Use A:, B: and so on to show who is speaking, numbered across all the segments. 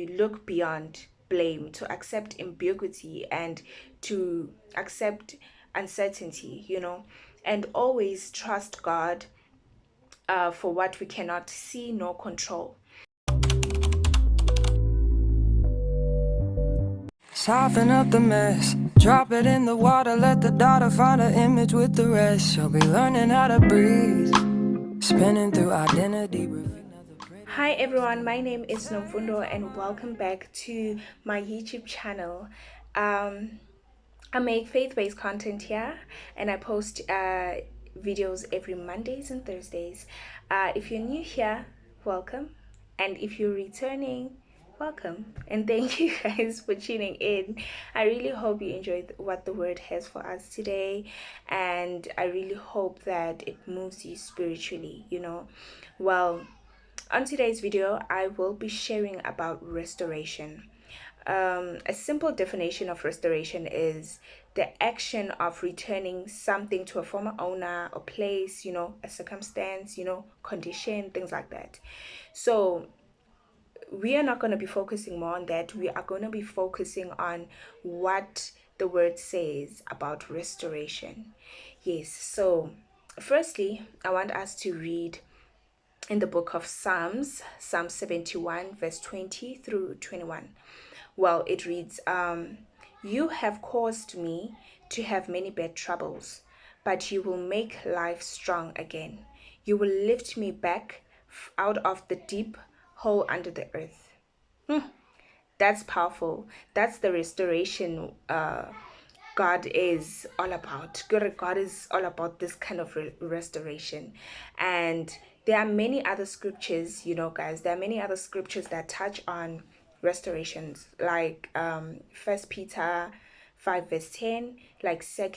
A: look beyond blame, to accept ambiguity, and to accept uncertainty, and always trust God for what we cannot see nor control.
B: Soften up the mess, drop it in the water, let the daughter find her image with the rest. She'll be learning how to breathe, spinning through identity.
A: Hi everyone, my name is Nono and welcome back to my YouTube channel. I make faith-based content here and I post videos every Mondays and Thursdays. If you're new here, welcome, and if you're returning, welcome, and thank you guys for tuning in. I really hope you enjoyed what the word has for us today, and I really hope that it moves you spiritually. Well, on today's video I will be sharing about restoration. A simple definition of restoration is the action of returning something to a former owner or place, a circumstance, condition, things like that. So we are not going to be focusing more on that. We are going to be focusing on what the word says about restoration. Yes, so firstly, I want us to read in the book of Psalm 71, verse 20 through 21. Well, it reads, You have caused me to have many bad troubles, but you will make life strong again. You will lift me back out of the deep hole under the earth. That's powerful. That's the restoration God is all about. God is all about this kind of restoration. And there are many other scriptures, guys, there are many other scriptures that touch on restorations, like First Peter 5 verse 10, like First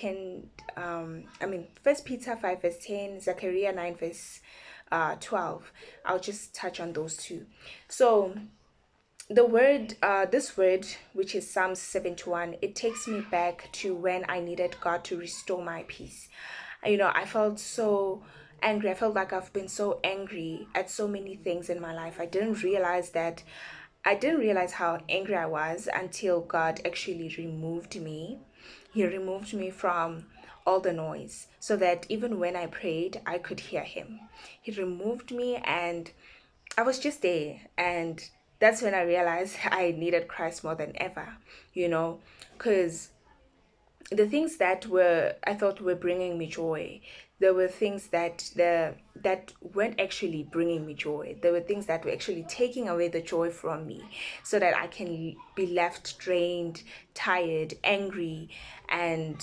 A: Peter 5 verse 10, Zechariah 9 verse 12. I'll just touch on those two. So this word, which is Psalm 71, it takes me back to when I needed God to restore my peace. I felt so angry. I felt like I've been so angry at so many things in my life. I didn't realize how angry I was until God actually removed me. He removed me from all the noise so that even when I prayed, I could hear him. He removed me and I was just there, and that's when I realized I needed Christ more than ever, because the things that I thought were bringing me joy, there were things that weren't actually bringing me joy. There were things that were actually taking away the joy from me, so that I can be left drained, tired, angry, and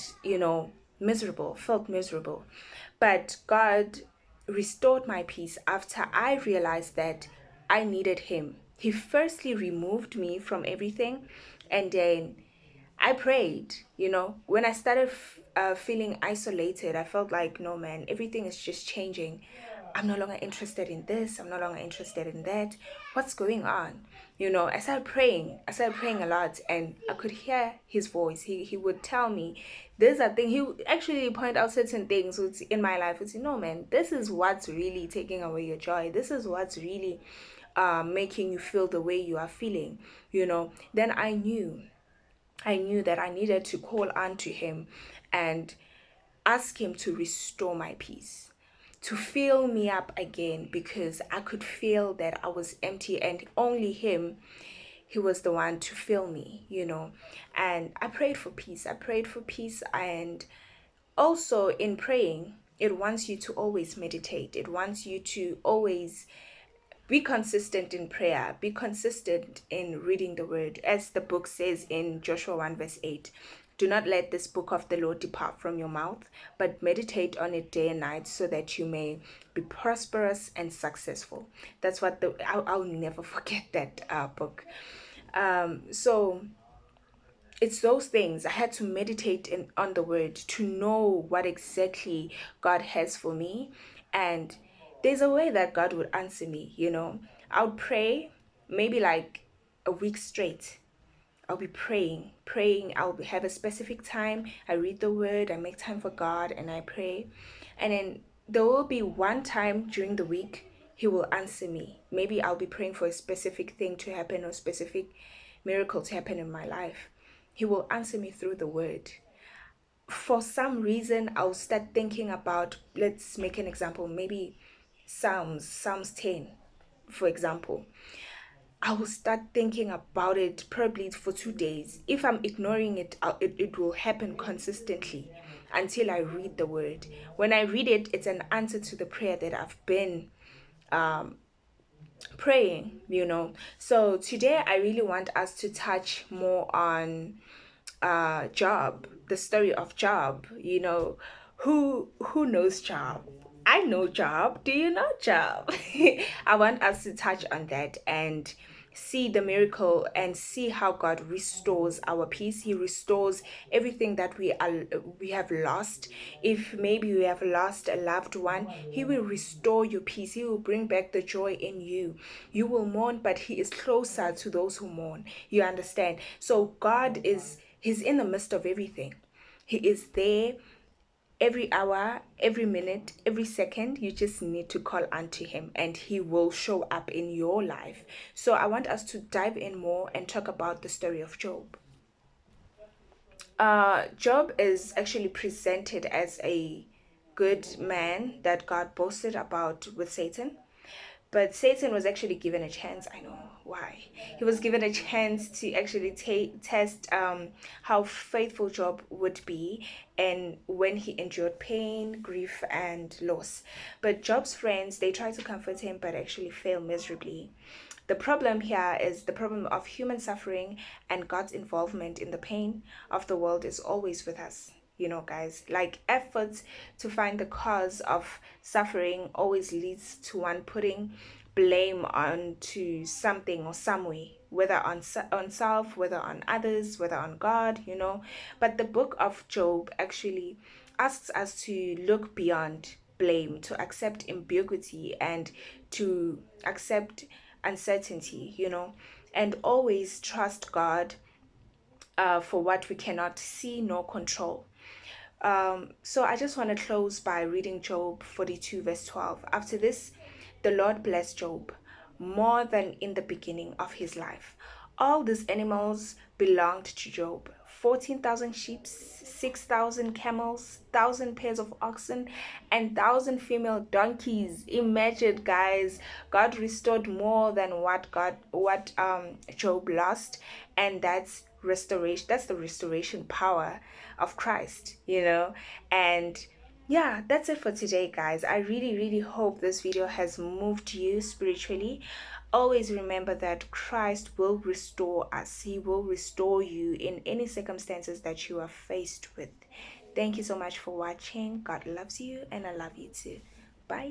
A: felt miserable. But God restored my peace after I realized that I needed him. He firstly removed me from everything, and then I prayed. When I started feeling isolated, I felt like, no, man, everything is just changing. I'm no longer interested in this. I'm no longer interested in that. What's going on? I started praying. I started praying a lot, and I could hear his voice. He would tell me, there's a thing. He would actually point out certain things in my life. He'd say, no, man, this is what's really taking away your joy. This is what's really making you feel the way you are feeling. Then I knew that I needed to call on to him and ask him to restore my peace, to fill me up again, because I could feel that I was empty and only him, he was the one to fill me, And I prayed for peace. And also in praying, it wants you to always meditate. It wants you to always be consistent in prayer. Be consistent in reading the word. As the book says in Joshua 1 verse 8, do not let this book of the Lord depart from your mouth, but meditate on it day and night, so that you may be prosperous and successful. That's what I'll never forget that book. So it's those things. I had to meditate on the word to know what exactly God has for me. And there's a way that God would answer me, I would pray maybe like a week straight. I'll be praying. Have a specific time. I read the word, I make time for God, and I pray. And then there will be one time during the week He will answer me. Maybe I'll be praying for a specific thing to happen or specific miracle to happen in my life. He will answer me through the word. For some reason, I'll start thinking about, let's make an example, maybe Psalms 10, for example. I will start thinking about it probably for 2 days. If I'm ignoring it, it will happen consistently until I read the word. When I read it, it's an answer to the prayer that I've been praying. So today I really want us to touch more on Job, the story of Job. Who knows Job? I know Job. Do you know Job? I want us to touch on that and see the miracle and see how God restores our peace. He restores everything that we have lost. If maybe we have lost a loved one, he will restore your peace. He will bring back the joy in you. You will mourn, but he is closer to those who mourn. You understand? So He's in the midst of everything. He is there every hour, every minute, every second. You just need to call unto him and he will show up in your life. So I want us to dive in more and talk about the story of Job. Job is actually presented as a good man that God boasted about with Satan. But Satan was actually given a chance. I know why. He was given a chance to actually test how faithful Job would be and when he endured pain, grief, and loss. But Job's friends, they try to comfort him but actually fail miserably. The problem here is the problem of human suffering, and God's involvement in the pain of the world is always with us. Guys, like efforts to find the cause of suffering always leads to one putting blame onto something or some way, whether on self, whether on others, whether on God. But the book of Job actually asks us to look beyond blame, to accept ambiguity, and to accept uncertainty, and always trust God for what we cannot see nor control. So I just want to close by reading Job 42, verse 12. After this, the Lord blessed Job more than in the beginning of his life. All these animals belonged to Job: 14,000 sheep, 6,000 camels, 1,000 pairs of oxen, and 1,000 female donkeys. Imagine, guys, God restored more than what Job lost, and that's restoration. That's the restoration power of Christ. And yeah, that's it for today, guys. I really, really hope this video has moved you spiritually. Always remember that Christ will restore us. He will restore you in any circumstances that you are faced with. Thank you so much for watching. God loves you and I love you too. Bye.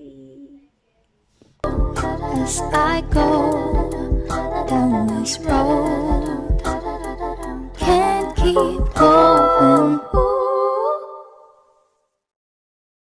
A: As I go down this road, can't keep going